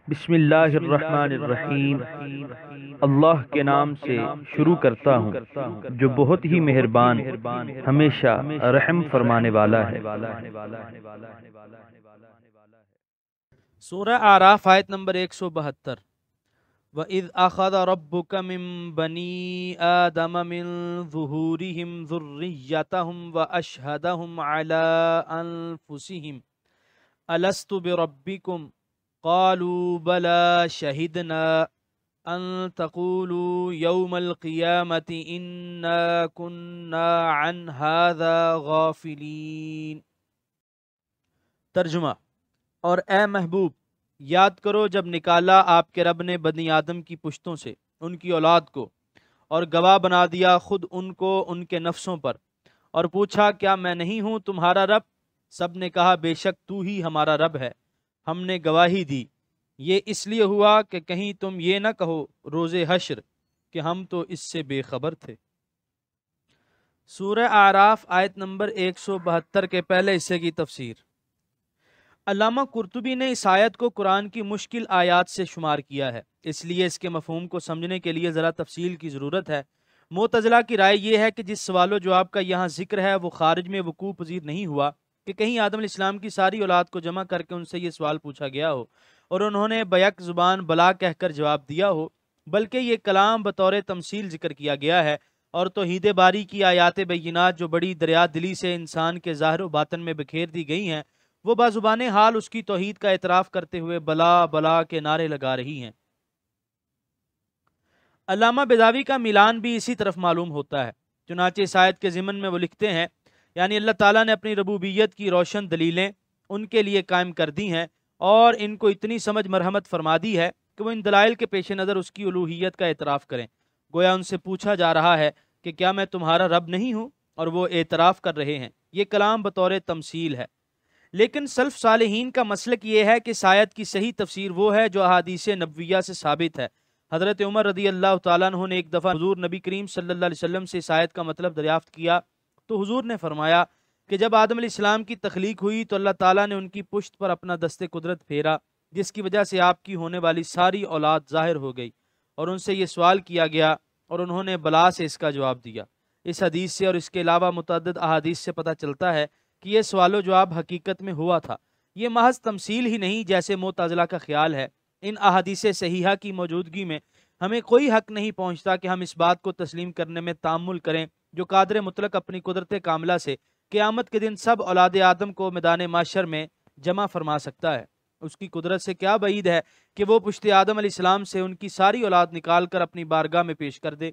بسم اللہ الرحمن الرحیم۔ اللہ کے نام سے شروع کرتا ہوں جو بہت ہی مہربان ہمیشہ رحم فرمانے والا ہے۔ سورہ اعراف آیت نمبر 172۔ وَإِذْ أَخَذَ رَبُّكَ مِن بَنِي آدَمَ مِن ظُهُورِهِمْ ذُرِّيَّتَهُمْ وَأَشْهَدَهُمْ عَلَىٰ أَنفُسِهِمْ أَلَسْتُ بِرَبِّكُمْ قَالُوا بَلَىٰ شَهِدْنَا أَن تَقُولُوا يَوْمَ الْقِيَامَةِ إِنَّا كُنَّا عَنْ هَٰذَا غَافِلِينَ۔ ترجمہ: اور اے محبوب، یاد کرو جب نکالا آپ کے رب نے بنی آدم کی پشتوں سے ان کی اولاد کو، اور گواہ بنا دیا خود ان کو ان کے نفسوں پر، اور پوچھا کیا میں نہیں ہوں تمہارا رب؟ سب نے کہا بے شک تو ہی ہمارا رب ہے، ہم نے گواہی دی۔ یہ اس لیے ہوا کہ کہیں تم یہ نہ کہو روز حشر کہ ہم تو اس سے بے خبر تھے۔ سورہ اعراف آیت نمبر 172 کے پہلے حصے کی تفسیر۔ علامہ قرطبی نے اس آیت کو قرآن کی مشکل آیات سے شمار کیا ہے، اس لیے اس کے مفہوم کو سمجھنے کے لیے ذرا تفصیل کی ضرورت ہے۔ معتزلہ کی رائے یہ ہے کہ جس سوال و جواب کا یہاں ذکر ہے وہ خارج میں وقوع پذیر نہیں ہوا کہ کہیں آدم علیہ السلام کی ساری اولاد کو جمع کر کے ان سے یہ سوال پوچھا گیا ہو اور انہوں نے بیک زبان بلا کہہ کر جواب دیا ہو، بلکہ یہ کلام بطور تمثیل ذکر کیا گیا ہے، اور توحید باری کی آیات بینات جو بڑی دریا دلی سے انسان کے ظاہر و باطن میں بکھیر دی گئی ہیں، وہ بازبان حال اس کی توحید کا اعتراف کرتے ہوئے بلا بلا کے نعرے لگا رہی ہیں۔ علامہ بیضاوی کا میلان بھی اسی طرف معلوم ہوتا ہے۔ چنانچہ اس آیت کے ضمن میں وہ لکھتے ہیں، یعنی اللہ تعالیٰ نے اپنی ربوبیت کی روشن دلیلیں ان کے لیے قائم کر دی ہیں اور ان کو اتنی سمجھ مرحمت فرما دی ہے کہ وہ ان دلائل کے پیش نظر اس کی الوہیت کا اعتراف کریں۔ گویا ان سے پوچھا جا رہا ہے کہ کیا میں تمہارا رب نہیں ہوں، اور وہ اعتراف کر رہے ہیں۔ یہ کلام بطور تمثیل ہے، لیکن سلف صالحین کا مسلک یہ ہے کہ اس آیت کی صحیح تفسیر وہ ہے جو احادیث نبویہ سے ثابت ہے۔ حضرت عمر رضی اللہ تعالیٰ عنہ نے ایک دفعہ حضور نبی کریم صلی اللہ علیہ وسلم سے اس آیت کا مطلب دریافت کیا تو حضور نے فرمایا کہ جب آدم علیہ السلام کی تخلیق ہوئی تو اللہ تعالیٰ نے ان کی پشت پر اپنا دست قدرت پھیرا، جس کی وجہ سے آپ کی ہونے والی ساری اولاد ظاہر ہو گئی، اور ان سے یہ سوال کیا گیا اور انہوں نے بلا سے اس کا جواب دیا۔ اس حدیث سے اور اس کے علاوہ متعدد احادیث سے پتہ چلتا ہے کہ یہ سوال و جواب حقیقت میں ہوا تھا، یہ محض تمثیل ہی نہیں جیسے معتزلہ کا خیال ہے۔ ان احادیث صحیحہ کی موجودگی میں ہمیں کوئی حق نہیں پہنچتا کہ ہم اس بات کو تسلیم کرنے میں تامل کریں جو قادر مطلق اپنی قدرت کاملہ سے قیامت کے دن سب اولاد آدم کو میدان محشر میں جمع فرما سکتا ہے۔ اس کی قدرت سے کیا بعید ہے کہ وہ پشت آدم علیہ السلام سے ان کی ساری اولاد نکال کر اپنی بارگاہ میں پیش کر دے۔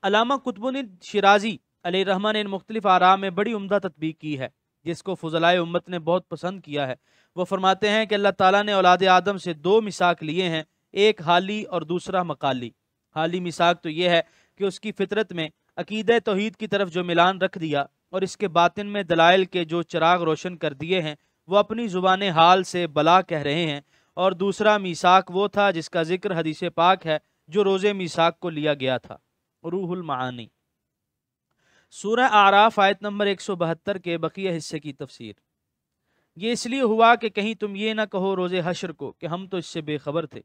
علامہ قطب الدین شیرازی علیہ الرحمہ نے ان مختلف آراء میں بڑی عمدہ تطبیق کی ہے جس کو فضلائے امت نے بہت پسند کیا ہے۔ وہ فرماتے ہیں کہ اللہ تعالیٰ نے اولاد آدم سے دو میثاق لیے ہیں، ایک حالی اور دوسرا مقالی۔ حالی میثاق تو یہ ہے کہ اس کی فطرت میں عقیدہ توحید کی طرف جو میلان رکھ دیا اور اس کے باطن میں دلائل کے جو چراغ روشن کر دیے ہیں وہ اپنی زبان حال سے بلا کہہ رہے ہیں، اور دوسرا میثاق وہ تھا جس کا ذکر حدیث پاک ہے جو روز میثاق کو لیا گیا تھا۔ روح المعانی۔ سورہ اعراف آیت نمبر 172 کے بقیہ حصے کی تفسیر۔ یہ اس لیے ہوا کہ کہیں تم یہ نہ کہو روز حشر کو کہ ہم تو اس سے بے خبر تھے۔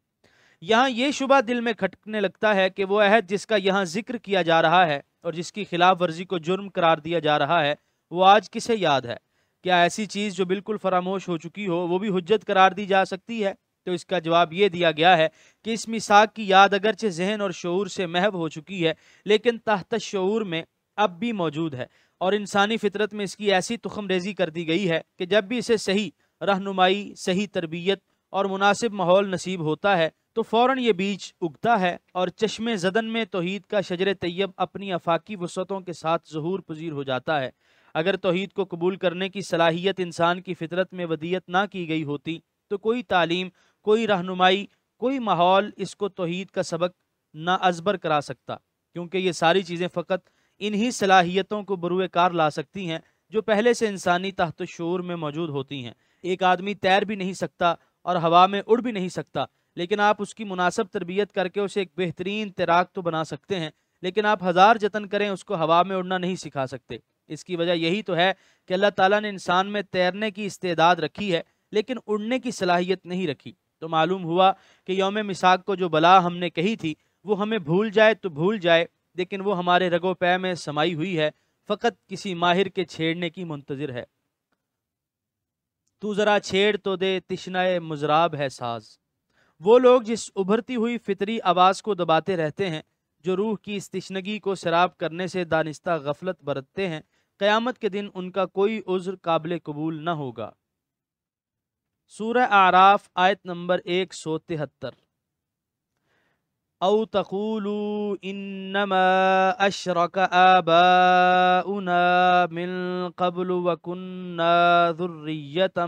یہاں یہ شبہ دل میں کھٹکنے لگتا ہے کہ وہ عہد جس کا یہاں ذکر کیا جا رہا ہے اور جس کی خلاف ورزی کو جرم قرار دیا جا رہا ہے وہ آج کسے یاد ہے؟ کیا ایسی چیز جو بالکل فراموش ہو چکی ہو وہ بھی حجت قرار دی جا سکتی ہے؟ تو اس کا جواب یہ دیا گیا ہے کہ اس میثاق کی یاد اگرچہ ذہن اور شعور سے محو ہو چکی ہے لیکن تحت شعور میں اب بھی موجود ہے، اور انسانی فطرت میں اس کی ایسی تخم ریزی کر دی گئی ہے کہ جب بھی اسے صحیح رہنمائی، صحیح تربیت اور مناسب ماحول نصیب ہوتا ہے تو فوراً یہ بیج اگتا ہے اور چشم زدن میں توحید کا شجر طیب اپنی آفاقی وسعتوں کے ساتھ ظہور پذیر ہو جاتا ہے۔ اگر توحید کو قبول کرنے کی صلاحیت انسان کی فطرت میں ودیت نہ کی گئی ہوتی تو کوئی تعلیم، کوئی رہنمائی، کوئی ماحول اس کو توحید کا سبق نہ ازبر کرا سکتا، کیونکہ یہ ساری چیزیں فقط انہی صلاحیتوں کو بروئے کار لا سکتی ہیں جو پہلے سے انسانی تحت شعور میں موجود ہوتی ہیں۔ ایک آدمی تیر بھی نہیں سکتا اور ہوا میں اڑ بھی نہیں سکتا، لیکن آپ اس کی مناسب تربیت کر کے اسے ایک بہترین تیراک تو بنا سکتے ہیں، لیکن آپ ہزار جتن کریں اس کو ہوا میں اڑنا نہیں سکھا سکتے۔ اس کی وجہ یہی تو ہے کہ اللہ تعالیٰ نے انسان میں تیرنے کی استعداد رکھی ہے لیکن اڑنے کی صلاحیت نہیں رکھی۔ تو معلوم ہوا کہ یوم میثاق کو جو بلا ہم نے کہی تھی وہ ہمیں بھول جائے تو بھول جائے، لیکن وہ ہمارے رگ و پے میں سمائی ہوئی ہے، فقط کسی ماہر کے چھیڑنے کی منتظر ہے۔ تو ذرا چھیڑ تو دے تشنہ مضراب ہے ساز۔ وہ لوگ جس ابھرتی ہوئی فطری آواز کو دباتے رہتے ہیں، جو روح کی اس تشنگی کو سراب کرنے سے دانستہ غفلت برتتے ہیں، قیامت کے دن ان کا کوئی عذر قابل قبول نہ ہوگا۔ سورہ اعراف آیت نمبر 173۔ او تقولوا انما اشرک آباؤنا من قبل وکننا ذریة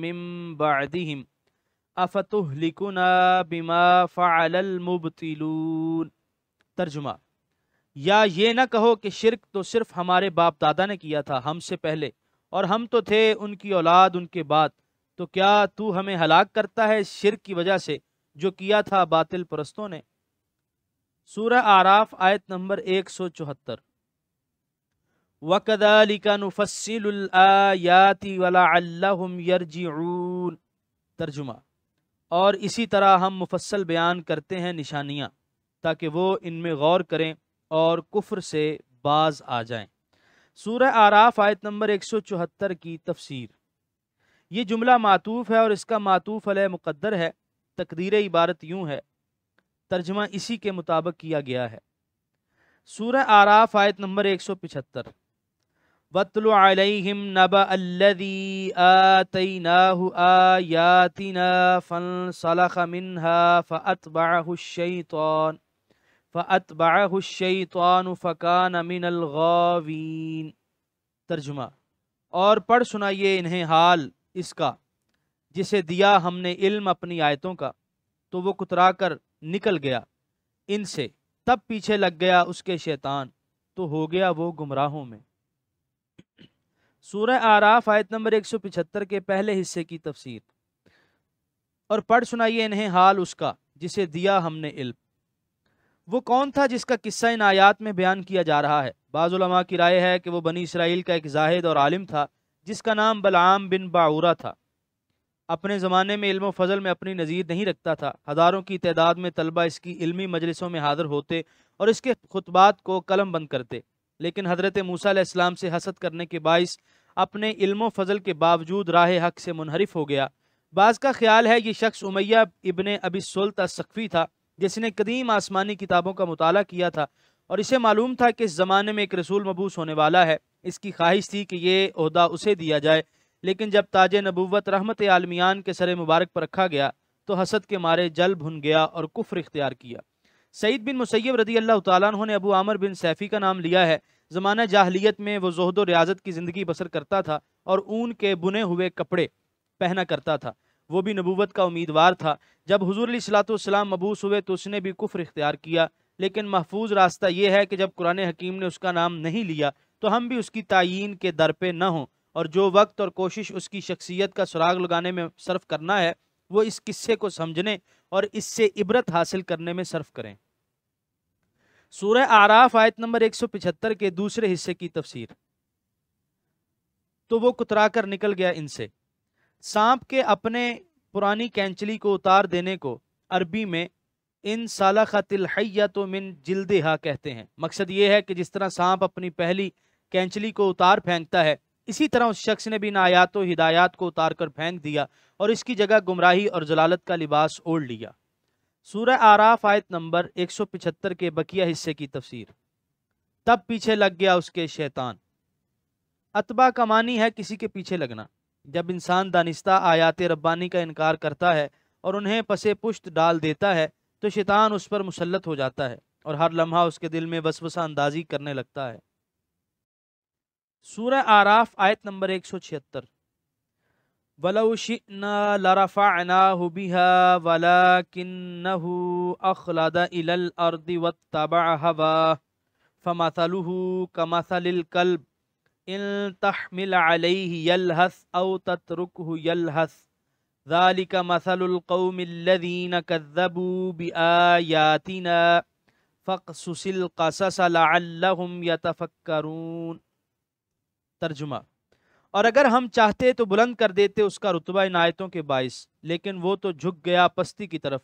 من بعدهم افتہلکنا بما فعل المبطلون۔ ترجمہ، یا یہ نہ کہو کہ شرک تو صرف ہمارے باپ دادا نے کیا تھا ہم سے پہلے، اور ہم تو تھے ان کی اولاد ان کے بعد، تو کیا تو ہمیں ہلاک کرتا ہے شرک کی وجہ سے جو کیا تھا باطل پرستوں نے۔ سورہ اعراف آیت نمبر 174۔ وَكَذَلِكَ نُفَصِّلُ الْآيَاتِ وَلَعَلَّهُمْ يَرْجِعُونَ۔ ترجمہ، اور اسی طرح ہم مفصل بیان کرتے ہیں نشانیاں تاکہ وہ ان میں غور کریں اور کفر سے باز آ جائیں۔ سورہ اعراف آیت نمبر 174 کی تفسیر۔ یہ جملہ معطوف ہے اور اس کا معطوف علیہ مقدر ہے۔ تقدیر عبارت یوں ہے، ترجمہ اسی کے مطابق کیا گیا ہے۔ سورہ اعراف آیت نمبر 175۔ وَاتْلُ عَلَيْهِمْ نَبَأَ الَّذِي آتَيْنَاهُ آيَاتِنَا فَانْسَلَخَ مِنْهَا فَأَتْبَعَهُ الشَّيْطَانُ فَكَانَ مِنَ الْغَاوِينَ۔ ترجمہ، اور پڑھ سنائیے انہیں حال اس کا جسے دیا ہم نے علم اپنی آیتوں کا، تو وہ کترا کر نکل گیا ان سے، تب پیچھے لگ گیا اس کے شیطان، تو ہو گیا وہ گمراہوں میں۔ سورہ اعراف آیت نمبر 175 کے پہلے حصے کی تفسیر۔ اور پڑھ سنائیے انہیں حال اس کا جسے دیا ہم نے علم۔ وہ کون تھا جس کا قصہ ان آیات میں بیان کیا جا رہا ہے؟ بعض علماء کی رائے ہے کہ وہ بنی اسرائیل کا ایک زاہد اور عالم تھا جس کا نام بلعام بن باعورہ تھا۔ اپنے زمانے میں علم و فضل میں اپنی نظیر نہیں رکھتا تھا۔ ہزاروں کی تعداد میں طلبہ اس کی علمی مجلسوں میں حاضر ہوتے اور اس کے خطبات کو قلم بند کرتے، لیکن حضرت موسیٰ علیہ السلام سے حسد کرنے کے باعث اپنے علم و فضل کے باوجود راہ حق سے منحرف ہو گیا۔ بعض کا خیال ہے یہ شخص امیہ ابن ابی سلط الثقفی تھا، جس نے قدیم آسمانی کتابوں کا مطالعہ کیا تھا اور اسے معلوم تھا کہ اس زمانے میں ایک رسول مبعوث ہونے والا ہے۔ اس کی خواہش تھی کہ یہ عہدہ اسے دیا جائے، لیکن جب تاج نبوت رحمت عالمیان کے سر مبارک پر رکھا گیا تو حسد کے مارے جل بھن گیا اور کفر اختیار کیا۔ سعید بن مسیب رضی اللہ تعالیٰ عنہ نے ابو عامر بن سیفی کا نام لیا ہے۔ زمانہ جاہلیت میں وہ زہد و ریاضت کی زندگی بسر کرتا تھا اور اون کے بنے ہوئے کپڑے پہنا کرتا تھا۔ وہ بھی نبوت کا امیدوار تھا۔ جب حضور علیہ الصلوۃ والسلام مبعوث ہوئے تو اس نے بھی کفر اختیار کیا، لیکن محفوظ راستہ یہ ہے کہ جب قرآن حکیم نے اس کا نام نہیں لیا تو ہم بھی اس کی تعیین کے در پہ نہ ہوں، اور جو وقت اور کوشش اس کی شخصیت کا سراغ لگانے میں صرف کرنا ہے وہ اس قصے کو سمجھنے اور اس سے عبرت حاصل کرنے میں صرف کریں۔ سورہ اعراف آیت نمبر 175 کے دوسرے حصے کی تفسیر۔ تو وہ کترا کر نکل گیا ان سے۔ سانپ کے اپنے پرانی کینچلی کو اتار دینے کو عربی میں ان سالخت الحیۃ من جلدہا کہتے ہیں۔ مقصد یہ ہے کہ جس طرح سانپ اپنی پہلی کینچلی کو اتار پھینکتا ہے، اسی طرح اس شخص نے بھی ان آیات و ہدایات کو اتار کر پھینک دیا اور اس کی جگہ گمراہی اور ضلالت کا لباس اوڑھ لیا۔ سورہ اعراف آیت نمبر 175 کے بقیہ حصے کی تفسیر۔ تب پیچھے لگ گیا اس کے شیطان۔ اتباع کا معنی ہے کسی کے پیچھے لگنا۔ جب انسان دانستہ آیات ربانی کا انکار کرتا ہے اور انہیں پسے پشت ڈال دیتا ہے تو شیطان اس پر مسلط ہو جاتا ہے اور ہر لمحہ اس کے دل میں وسوسہ اندازی کرنے لگتا ہے۔ سورہ اعراف آیت نمبر 176۔ وَلَوْ شِئْنَا لَرَفَعْنَاهُ بِهَا وَلَكِنَّهُ أَخْلَدَ إِلَى الْأَرْضِ وَاتَّبَعَ هَوَاهُ فَمَثَلُهُ كَمَثَلِ الْكَلْبِ إِن تَحْمِلْ عَلَيْهِ يَلْهَثْ أَوْ تَتْرُكْهُ يَلْهَثْ ذَلِكَ مَثَلُ الْقَوْمِ الَّذِينَ كَذَّبُوا بِآيَاتِنَا فَاقْصُصِ الْقَصَصَ لَعَلَّهُمْ يَتَفَكَّرُونَ۔ ترجمہ، اور اگر ہم چاہتے تو بلند کر دیتے اس کا رتبہ ان آیتوں کے باعث، لیکن وہ تو جھک گیا پستی کی طرف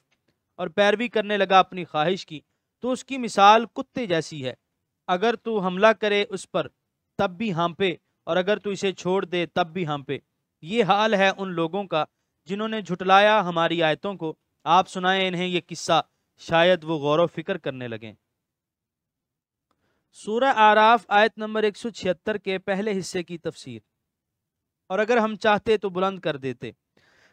اور پیروی کرنے لگا اپنی خواہش کی، تو اس کی مثال کتے جیسی ہے۔ اگر تو حملہ کرے اس پر تب بھی ہانپے، اور اگر تو اسے چھوڑ دے تب بھی ہانپے۔ یہ حال ہے ان لوگوں کا جنہوں نے جھٹلایا ہماری آیتوں کو۔ آپ سنائیں انہیں یہ قصہ، شاید وہ غور و فکر کرنے لگیں۔ سورہ اعراف آیت نمبر 176 کے پہلے حصے کی تفسیر۔ اور اگر ہم چاہتے تو بلند کر دیتے۔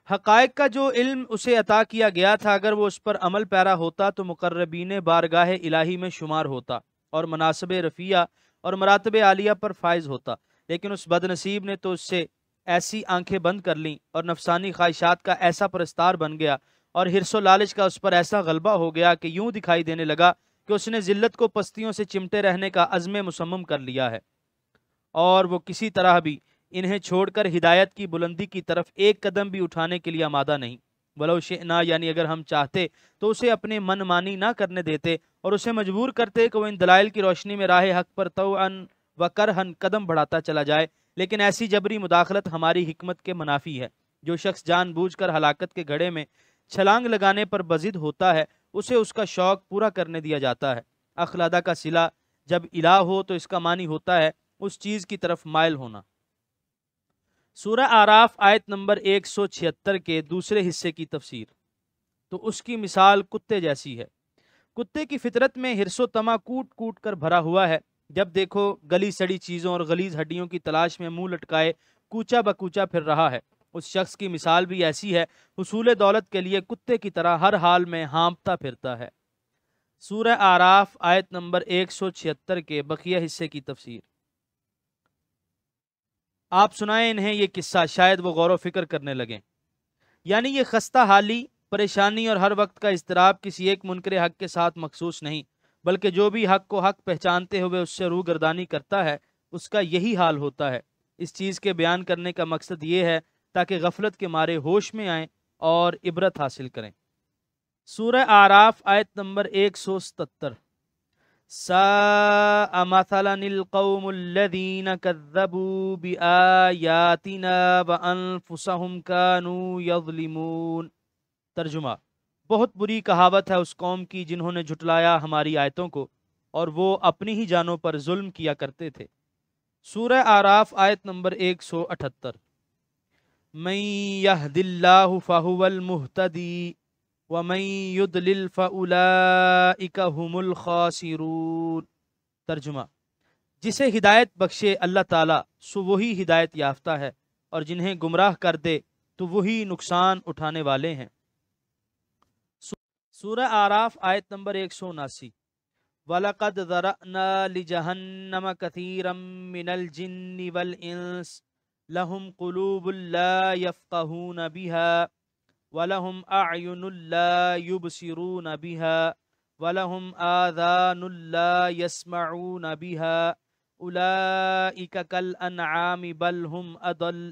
حقائق کا جو علم اسے عطا کیا گیا تھا، اگر وہ اس پر عمل پیرا ہوتا تو مقربین بارگاہ الہی میں شمار ہوتا اور مناصب رفیع اور مراتب عالیہ پر فائز ہوتا، لیکن اس بد نصیب نے تو اس سے ایسی آنکھیں بند کر لیں اور نفسانی خواہشات کا ایسا پرستار بن گیا اور حرص و لالچ کا اس پر ایسا غلبہ ہو گیا کہ یوں دکھائی دینے لگا کہ اس نے ذلت کو پستیوں سے چمٹے رہنے کا عزم مصمم کر لیا ہے، اور وہ کسی طرح بھی انہیں چھوڑ کر ہدایت کی بلندی کی طرف ایک قدم بھی اٹھانے کے لیے آمادہ نہیں۔ ولو شئنا، یعنی اگر ہم چاہتے تو اسے اپنے من مانی نہ کرنے دیتے اور اسے مجبور کرتے کہ وہ ان دلائل کی روشنی میں راہ حق پر طوعاً و کرہاً قدم بڑھاتا چلا جائے، لیکن ایسی جبری مداخلت ہماری حکمت کے منافی ہے۔ جو شخص جان بوجھ کر ہلاکت کے گڑھے میں چھلانگ لگانے پر بضد ہوتا ہے، اسے اس کا شوق پورا کرنے دیا جاتا ہے۔ اخلادہ کا صلہ جب الہ ہو تو اس کا معنی ہوتا ہے اس چیز کی طرف مائل ہونا۔ سورہ اعراف آیت نمبر 176 کے دوسرے حصے کی تفسیر۔ تو اس کی مثال کتے جیسی ہے۔ کتے کی فطرت میں حرص و طمع کوٹ کوٹ کر بھرا ہوا ہے۔ جب دیکھو گلی سڑی چیزوں اور غلیظ ہڈیوں کی تلاش میں منہ لٹکائے کوچا بکوچا پھر رہا ہے۔ اس شخص کی مثال بھی ایسی ہے، حصول دولت کے لیے کتے کی طرح ہر حال میں ہانپتا پھرتا ہے۔ سورہ اعراف آیت نمبر 176 کے بقیہ حصے کی تفسیر۔ آپ سنائیں انہیں یہ قصہ، شاید وہ غور و فکر کرنے لگیں۔ یعنی یہ خستہ حالی، پریشانی اور ہر وقت کا اضطراب کسی ایک منکر حق کے ساتھ مخصوص نہیں، بلکہ جو بھی حق کو حق پہچانتے ہوئے اس سے روگردانی کرتا ہے، اس کا یہی حال ہوتا ہے۔ اس چیز کے بیان کرنے کا مقصد یہ ہے تاکہ غفلت کے مارے ہوش میں آئیں اور عبرت حاصل کریں۔ سورہ اعراف آیت نمبر 177۔ ساء مثلا القوم الذین کذبوا بآیاتنا وانفسهم كانوا یظلمون۔ ترجمہ: بہت بری کہاوت ہے اس قوم کی جنہوں نے جھٹلایا ہماری آیتوں کو اور وہ اپنی ہی جانوں پر ظلم کیا کرتے تھے۔ سورہ اعراف آیت نمبر 178۔ من یہد اللہ فہو المہتدی ومن یضلل فاولئک هم الخاسرون۔ ترجمہ: جسے ہدایت بخشے اللہ تعالیٰ سو وہی ہدایت یافتہ ہے، اور جنہیں گمراہ کر دے تو وہی نقصان اٹھانے والے ہیں۔ سورہ اعراف آیت نمبر 179۔ وَلَقَدْ ذَرَأْنَا لِجَهَنَّمَ كَثِيرًا مِنَ الْجِنِّ وَالْإِنسِ لَهُمْ قُلُوبٌ لَا يَفْقَهُونَ بِهَا وَلَهُمْ أَعْيُنٌ لَا يُبْصِرُونَ بِهَا وَلَهُمْ آذَانٌ لَا يَسْمَعُونَ بِهَا أُولَئِكَ كَالْأَنْعَامِ بَلْ هُمْ أَضَلُّ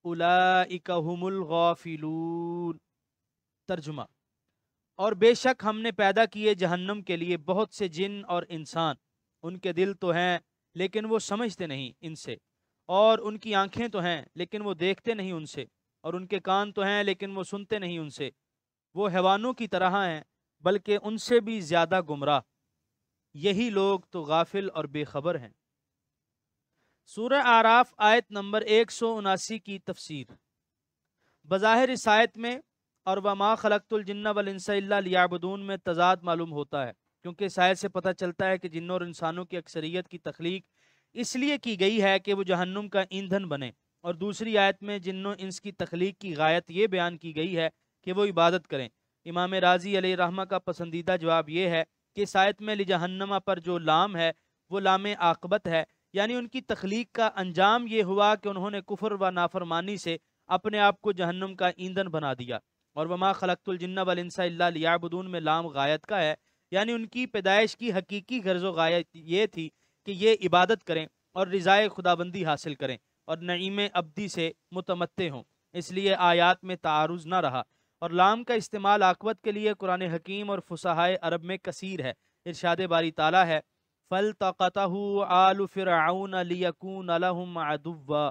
أُولَئِكَ هُمُ الْغَافِلُونَ۔ ترجمہ: اور بے شک ہم نے پیدا کیے جہنم کے لیے بہت سے جن اور انسان، ان کے دل تو ہیں لیکن وہ سمجھتے نہیں ان سے، اور ان کی آنکھیں تو ہیں لیکن وہ دیکھتے نہیں ان سے، اور ان کے کان تو ہیں لیکن وہ سنتے نہیں ان سے۔ وہ حیوانوں کی طرح ہیں بلکہ ان سے بھی زیادہ گمراہ۔ یہی لوگ تو غافل اور بے خبر ہیں۔ سورہ اعراف آیت نمبر 179 کی تفسیر۔ بظاہر اس آیت میں اور وما خلقت الجن والانس الا لیعبدون میں تضاد معلوم ہوتا ہے، کیونکہ اس آیت سے پتہ چلتا ہے کہ جنوں اور انسانوں کی اکثریت کی تخلیق اس لیے کی گئی ہے کہ وہ جہنم کا ایندھن بنے، اور دوسری آیت میں جنوں انس کی تخلیق کی غایت یہ بیان کی گئی ہے کہ وہ عبادت کریں۔ امام رازی علیہ رحمہ کا پسندیدہ جواب یہ ہے کہ اس آیت میں لجہنم پر جو لام ہے وہ لام عاقبت ہے، یعنی ان کی تخلیق کا انجام یہ ہوا کہ انہوں نے کفر و نافرمانی سے اپنے آپ کو جہنم کا ایندھن بنا دیا۔ اور وما خلقت الجن والانس الا لیعبدون میں لام غایت کا ہے، یعنی ان کی پیدائش کی حقیقی غرض و غایت یہ تھی کہ یہ عبادت کریں اور رضائے خداوندی حاصل کریں اور نعیم ابدی سے متمتع ہوں، اس لیے آیات میں تعارض نہ رہا۔ اور لام کا استعمال عاقبت کے لیے قرآن حکیم اور فصحائے عرب میں کثیر ہے۔ ارشاد باری تعالیٰ ہے فَالْتَقَطَهُ آلُ فِرْعَوْنَ لِيَكُونَ لَهُمْ عَدُوًّا۔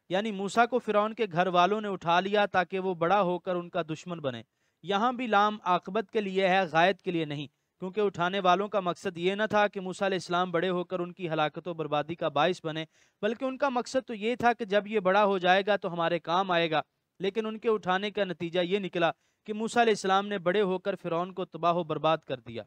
یعنی موسیٰ کو فرعون کے گھر والوں نے اٹھا لیا تاکہ وہ بڑا ہو کر ان کا دشمن بنے۔ یہاں بھی لام عاقبت کے لیے ہے، غائت کے لیے نہیں، کیونکہ اٹھانے والوں کا مقصد یہ نہ تھا کہ موسیٰ علیہ السلام بڑے ہو کر ان کی ہلاکت و بربادی کا باعث بنے، بلکہ ان کا مقصد تو یہ تھا کہ جب یہ بڑا ہو جائے گا تو ہمارے کام آئے گا۔ لیکن ان کے اٹھانے کا نتیجہ یہ نکلا کہ موسیٰ علیہ السلام نے بڑے ہو کر فرعون کو تباہ و برباد کر دیا۔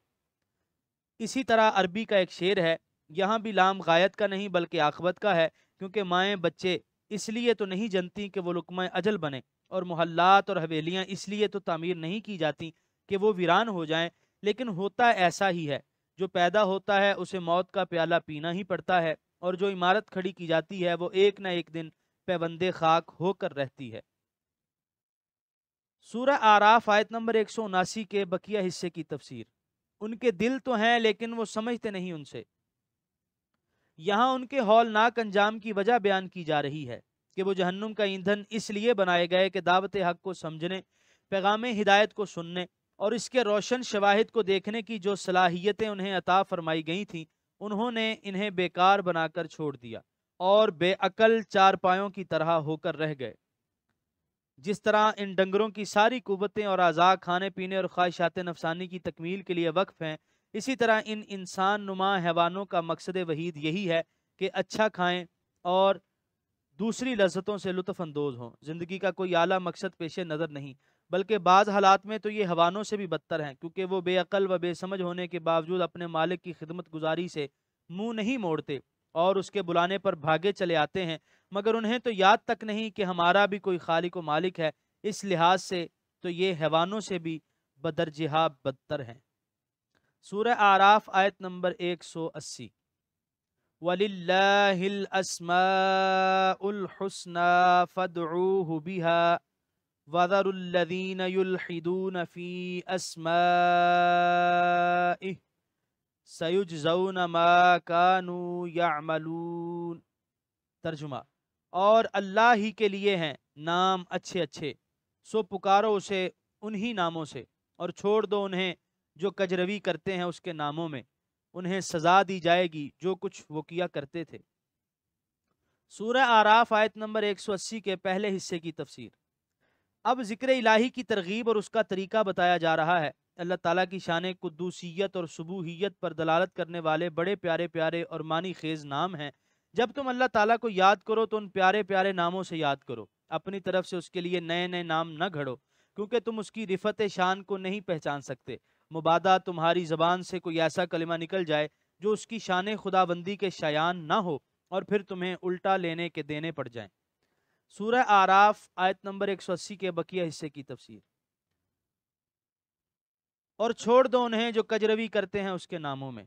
اسی طرح عربی کا ایک شعر ہے، یہاں بھی لام غایت کا نہیں بلکہ عاقبت کا ہے، کیونکہ مائیں بچے اس لیے تو نہیں جنتی کہ وہ لقمہ اجل بنے، اور محلات اور حویلیاں اس لیے تو تعمیر نہیں کی جاتی کہ وہ ویران ہو جائیں، لیکن ہوتا ایسا ہی ہے، جو پیدا ہوتا ہے اسے موت کا پیالہ پینا ہی پڑتا ہے، اور جو عمارت کھڑی کی جاتی ہے وہ ایک نہ ایک دن پیوندے خاک ہو کر رہتی ہے۔ سورہ اعراف آیت نمبر 179 کے بقیہ حصے کی تفسیر۔ ان کے دل تو ہیں لیکن وہ سمجھتے نہیں ان سے۔ یہاں ان کے ہولناک انجام کی وجہ بیان کی جا رہی ہے کہ وہ جہنم کا ایندھن اس لیے بنائے گئے کہ دعوت حق کو سمجھنے، پیغام ہدایت کو سننے اور اس کے روشن شواہد کو دیکھنے کی جو صلاحیتیں انہیں عطا فرمائی گئی تھیں، انہوں نے انہیں بیکار بنا کر چھوڑ دیا اور بے عقل چارپایوں کی طرح ہو کر رہ گئے۔ جس طرح ان ڈنگروں کی ساری قوتیں اور اعضاء کھانے پینے اور خواہشات نفسانی کی تکمیل کے لیے وقف ہیں، اسی طرح ان انسان نما حیوانوں کا مقصد وحید یہی ہے کہ اچھا کھائیں اور دوسری لذتوں سے لطف اندوز ہوں۔ زندگی کا کوئی اعلیٰ مقصد پیش نظر نہیں، بلکہ بعض حالات میں تو یہ حیوانوں سے بھی بدتر ہیں، کیونکہ وہ بے عقل و بے سمجھ ہونے کے باوجود اپنے مالک کی خدمت گزاری سے منہ نہیں موڑتے اور اس کے بلانے پر بھاگے چلے آتے ہیں، مگر انہیں تو یاد تک نہیں کہ ہمارا بھی کوئی خالق و مالک ہے۔ اس لحاظ سے تو یہ حیوانوں سے بھی بدرجہ بدتر ہیں۔ سورہ اعراف آیت نمبر 180۔ وَلِلَّهِ الْأَسْمَاءُ الْحُسْنَى فَادْعُوهُ بِهَا وَذَرُوا الَّذِينَ يُلْحِدُونَ فِي أَسْمَائِهِ سَيُجْزَوْنَ مَا كَانُوا يَعْمَلُونَ۔ ترجمہ: اور اللہ ہی کے لیے ہیں نام اچھے اچھے، سو پکارو اسے انہی ناموں سے، اور چھوڑ دو انہیں جو کجروی کرتے ہیں اس کے ناموں میں، انہیں سزا دی جائے گی جو کچھ وہ کیا کرتے تھے۔ سورہ اعراف آیت نمبر 180 کے پہلے حصے کی تفسیر۔ اب ذکر الہی کی ترغیب اور اس کا طریقہ بتایا جا رہا ہے۔ اللہ تعالیٰ کی شان قدوسیت اور سبوحیت پر دلالت کرنے والے بڑے پیارے پیارے اور معنی خیز نام ہیں۔ جب تم اللہ تعالیٰ کو یاد کرو تو ان پیارے پیارے ناموں سے یاد کرو، اپنی طرف سے اس کے لیے نئے نئے نام نہ گھڑو، کیونکہ تم اس کی رفت شان کو نہیں پہچان سکتے۔ مبادا تمہاری زبان سے کوئی ایسا کلمہ نکل جائے جو اس کی شان خداوندی کے شایان نہ ہو، اور پھر تمہیں الٹا لینے کے دینے پڑ جائیں۔ سورہ اعراف آیت نمبر 180 کے بقیہ حصے کی تفسیر۔ اور چھوڑ دو انہیں جو کجروی کرتے ہیں اس کے ناموں میں۔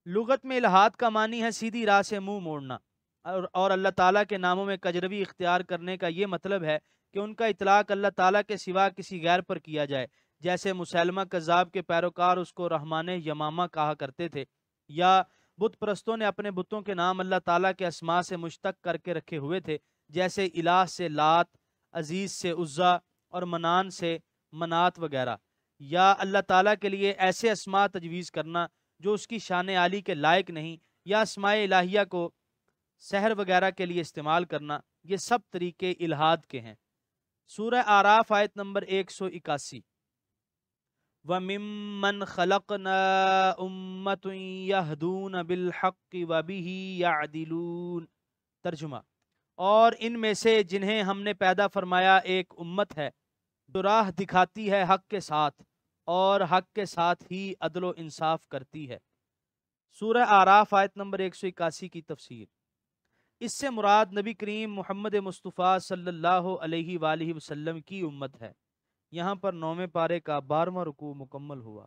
لغت میں الحاد کا معنی ہے سیدھی راہ سے منہ موڑنا، اور اللہ تعالیٰ کے ناموں میں کجروی اختیار کرنے کا یہ مطلب ہے کہ ان کا اطلاق اللہ تعالیٰ کے سوا کسی غیر پر کیا جائے، جیسے مسلمہ کذاب کے پیروکار اس کو رحمان یمامہ کہا کرتے تھے، یا بت پرستوں نے اپنے بتوں کے نام اللہ تعالیٰ کے اسماء سے مشتق کر کے رکھے ہوئے تھے، جیسے الہ سے لات، عزیز سے عزا اور منان سے منات وغیرہ، یا اللہ تعالیٰ کے لیے ایسے اسماء تجویز کرنا جو اس کی شان عالی کے لائق نہیں، یا اسماء الہیہ کو سحر وغیرہ کے لیے استعمال کرنا، یہ سب طریقے الحاد کے ہیں۔ سورہ اعراف آیت نمبر 181۔ وَمِمَّنْ خَلَقْنَا أُمَّةٌ يَهْدُونَ بِالْحَقِّ وَبِهِ يَعْدِلُونَ۔ ترجمہ: اور ان میں سے جنہیں ہم نے پیدا فرمایا ایک امت ہے جو راہ دکھاتی ہے حق کے ساتھ، اور حق کے ساتھ ہی عدل و انصاف کرتی ہے۔ سورہ اعراف آیت نمبر 181 کی تفسیر۔ اس سے مراد نبی کریم محمد مصطفیٰ صلی اللہ علیہ وآلہ وسلم کی امت ہے۔ یہاں پر 9ویں پارے کا 12واں رکوع مکمل ہوا۔